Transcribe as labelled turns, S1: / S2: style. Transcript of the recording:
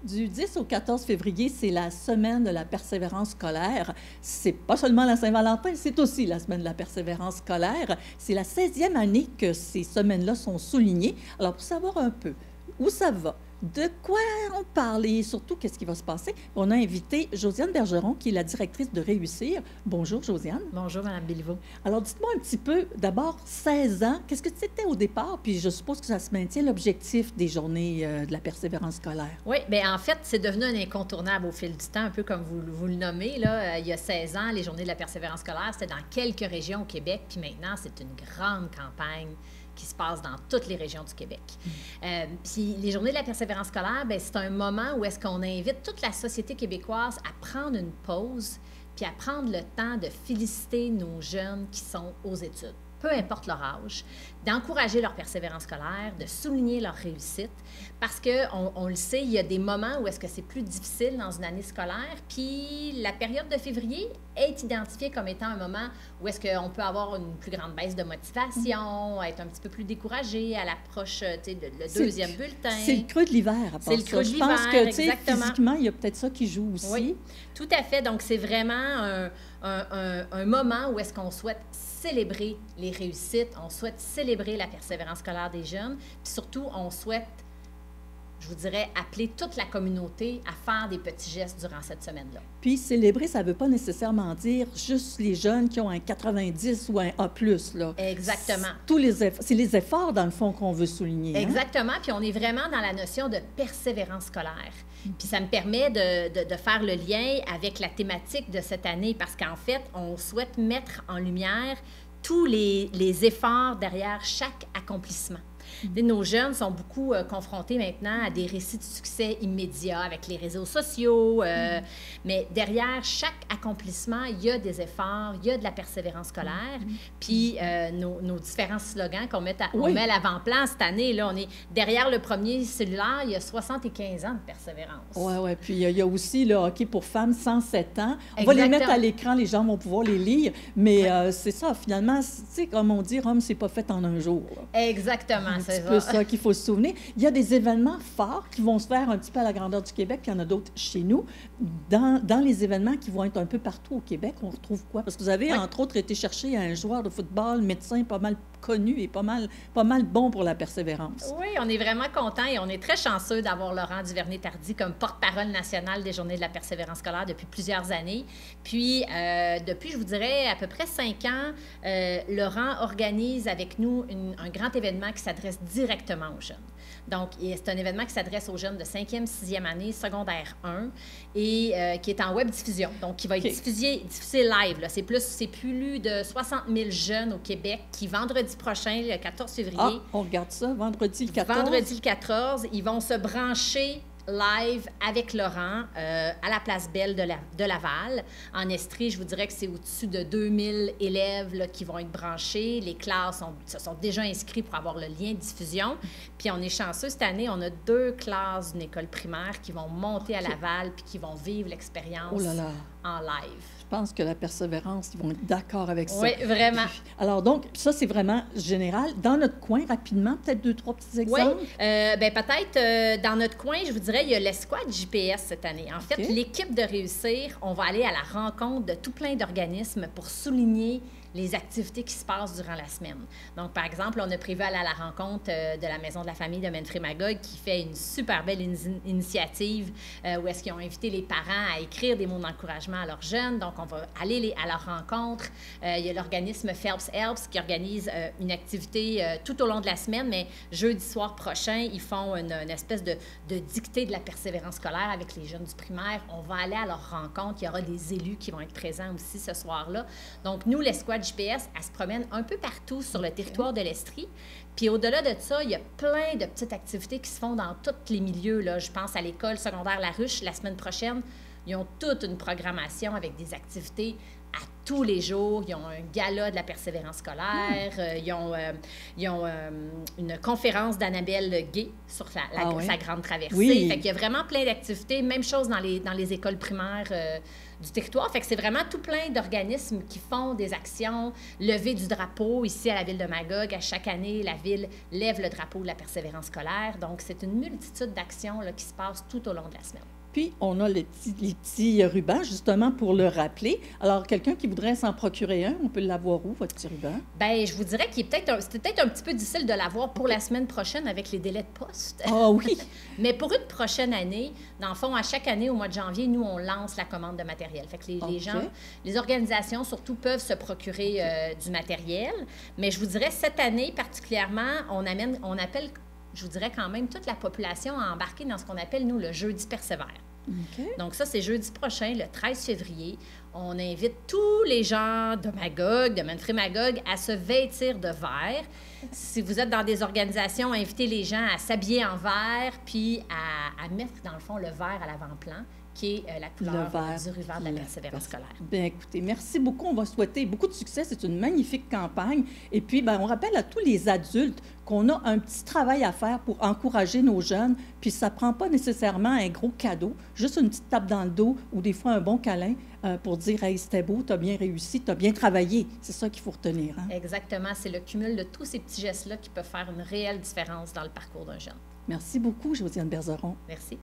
S1: Du 10 au 14 février, c'est la semaine de la persévérance scolaire. C'est pas seulement la Saint-Valentin, c'est aussi la semaine de la persévérance scolaire. C'est la 16e année que ces semaines-là sont soulignées. Alors, pour savoir un peu où ça va, de quoi on parle et surtout qu'est-ce qui va se passer, on a invité Josiane Bergeron, qui est la directrice de Réussir. Bonjour, Josiane.
S2: Bonjour, Mme Béliveau.
S1: Alors, dites-moi un petit peu, d'abord, 16 ans, qu'est-ce que c'était au départ? Puis je suppose que ça se maintient, l'objectif des journées de la persévérance scolaire.
S2: Oui, bien, en fait, c'est devenu un incontournable au fil du temps, un peu comme vous le nommez. Là. Il y a 16 ans, les journées de la persévérance scolaire, c'était dans quelques régions au Québec, puis maintenant, c'est une grande campagne qui se passe dans toutes les régions du Québec. Puis les journées de la persévérance scolaire, bien, c'est un moment où est-ce qu'on invite toute la société québécoise à prendre une pause puis à prendre le temps de féliciter nos jeunes qui sont aux études, peu importe leur âge, d'encourager leur persévérance scolaire, de souligner leur réussite, parce qu'on on le sait, il y a des moments où est-ce que c'est plus difficile dans une année scolaire, puis la période de février est identifiée comme étant un moment où est-ce qu'on peut avoir une plus grande baisse de motivation, être un petit peu plus découragé à l'approche, tu sais, le deuxième bulletin.
S1: C'est le creux de l'hiver, à part
S2: C'est le creux de l'hiver,
S1: je pense que, tu sais,
S2: exactement.
S1: physiquement, il y a peut-être ça qui joue aussi.
S2: Oui, tout à fait. Donc, c'est vraiment un moment où est-ce qu'on souhaite célébrer les réussites, on souhaite célébrer la persévérance scolaire des jeunes, puis surtout, on souhaite, je vous dirais, appeler toute la communauté à faire des petits gestes durant cette semaine-là.
S1: Puis célébrer, ça ne veut pas nécessairement dire juste les jeunes qui ont un 90 ou un A+, là.
S2: Exactement.
S1: C'est les efforts, dans le fond, qu'on veut souligner.
S2: Exactement. Puis on est vraiment dans la notion de persévérance scolaire. Puis ça me permet de faire le lien avec la thématique de cette année parce qu'en fait, on souhaite mettre en lumière tous les efforts derrière chaque accomplissement. Nos jeunes sont beaucoup confrontés maintenant à des récits de succès immédiats avec les réseaux sociaux, mais derrière chaque accomplissement, il y a des efforts, il y a de la persévérance scolaire. Puis nos différents slogans qu'on met à l'avant-plan cette année, là, on est derrière le premier cellulaire, il y a 75 ans de persévérance.
S1: Oui. Puis il y a aussi le hockey pour femmes 107 ans. On va les mettre à l'écran, les gens vont pouvoir les lire, mais c'est ça, finalement, tu sais, comme on dit, Rome, c'est pas fait en un jour. Là.
S2: Exactement.
S1: C'est un peu ça qu'il faut se souvenir. Il y a des événements forts qui vont se faire un petit peu à la grandeur du Québec, puis il y en a d'autres chez nous. Dans les événements qui vont être un peu partout au Québec, on retrouve quoi? Parce que vous avez, entre autres, été chercher un joueur de football, médecin pas mal connu et pas mal bon pour la persévérance.
S2: Oui, on est vraiment contents et on est très chanceux d'avoir Laurent Duvernay-Tardy comme porte-parole nationale des Journées de la persévérance scolaire depuis plusieurs années. Puis, depuis, je vous dirais, à peu près 5 ans, Laurent organise avec nous un grand événement qui s'adresse directement aux jeunes. Donc, c'est un événement qui s'adresse aux jeunes de 5e, 6e année, secondaire 1, et qui est en web diffusion. Donc, qui va être diffusé live. C'est plus de 60 000 jeunes au Québec qui, vendredi prochain, le 14 février...
S1: Ah, on regarde ça, vendredi le 14.
S2: Vendredi le 14, ils vont se brancher live avec Laurent à la place Belle de Laval. En Estrie, je vous dirais que c'est au-dessus de 2000 élèves là, qui vont être branchés. Les classes se sont déjà inscrits pour avoir le lien de diffusion. Puis on est chanceux cette année, on a 2 classes d'une école primaire qui vont monter à Laval puis qui vont vivre l'expérience en live.
S1: Je pense que la persévérance, ils vont être d'accord avec ça.
S2: Oui, vraiment.
S1: Alors donc, ça, c'est vraiment général. Dans notre coin, rapidement, peut-être 2-3 petits exemples?
S2: Oui, bien peut-être dans notre coin, je vous dirais, il y a l'escouade JPS cette année. En fait, l'équipe de Réussir, on va aller à la rencontre de tout plein d'organismes pour souligner les activités qui se passent durant la semaine. Donc, par exemple, on a prévu aller à la rencontre de la Maison de la famille de Menfrey-Magog qui fait une super belle initiative où est-ce qu'ils ont invité les parents à écrire des mots d'encouragement à leurs jeunes. Donc, on va aller à leur rencontre. Il y a l'organisme Phelps Helps qui organise une activité tout au long de la semaine, mais jeudi soir prochain, ils font une espèce de dictée de la persévérance scolaire avec les jeunes du primaire. On va aller à leur rencontre. Il y aura des élus qui vont être présents aussi ce soir-là. Donc, nous, l'escouade JPS, elle se promène un peu partout sur le territoire de l'Estrie. Puis au-delà de ça, il y a plein de petites activités qui se font dans tous les milieux. Là. Je pense à l'école secondaire La Ruche, la semaine prochaine. Ils ont toute une programmation avec des activités à tous les jours. Ils ont un gala de la persévérance scolaire. Ils ont une conférence d'Annabelle Gay sur sa grande traversée.
S1: Oui.
S2: Fait qu'il y a vraiment plein d'activités. Même chose dans les écoles primaires du territoire. Fait que c'est vraiment tout plein d'organismes qui font des actions, lever du drapeau. Ici, à la ville de Magog, à chaque année, la ville lève le drapeau de la persévérance scolaire. Donc, c'est une multitude d'actions là, qui se passent tout au long de la semaine.
S1: Puis, on a les petits rubans, justement, pour le rappeler. Alors, quelqu'un qui voudrait s'en procurer un, on peut l'avoir où, votre petit ruban?
S2: Bien, je vous dirais qu'il est c'était peut-être un petit peu difficile de l'avoir pour la semaine prochaine avec les délais de poste.
S1: Ah oui!
S2: Mais pour une prochaine année, dans le fond, à chaque année, au mois de janvier, nous, on lance la commande de matériel. Fait que les gens, les organisations, surtout, peuvent se procurer du matériel. Mais je vous dirais, cette année, particulièrement, on appelle, je vous dirais quand même, toute la population à embarquer dans ce qu'on appelle, nous, le jeudi persévère.
S1: Okay.
S2: Donc ça, c'est jeudi prochain, le 13 février. On invite tous les gens de Magog, de Manfred-Magog, à se vêtir de vert. Si vous êtes dans des organisations, invitez les gens à s'habiller en vert, puis à mettre, dans le fond, le vert à l'avant-plan, qui est la couleur du ruban de la persévérance scolaire.
S1: Bien, écoutez, merci beaucoup. On va souhaiter beaucoup de succès. C'est une magnifique campagne. Et puis, bien, on rappelle à tous les adultes qu'on a un petit travail à faire pour encourager nos jeunes. Puis, ça ne prend pas nécessairement un gros cadeau, juste une petite tape dans le dos ou des fois un bon câlin pour dire « Hey, c'était beau, tu as bien réussi, tu as bien travaillé ». C'est ça qu'il faut retenir. Hein?
S2: Exactement. C'est le cumul de tous ces petits gestes-là qui peuvent faire une réelle différence dans le parcours d'un jeune.
S1: Merci beaucoup, Josiane Bergeron.
S2: Merci.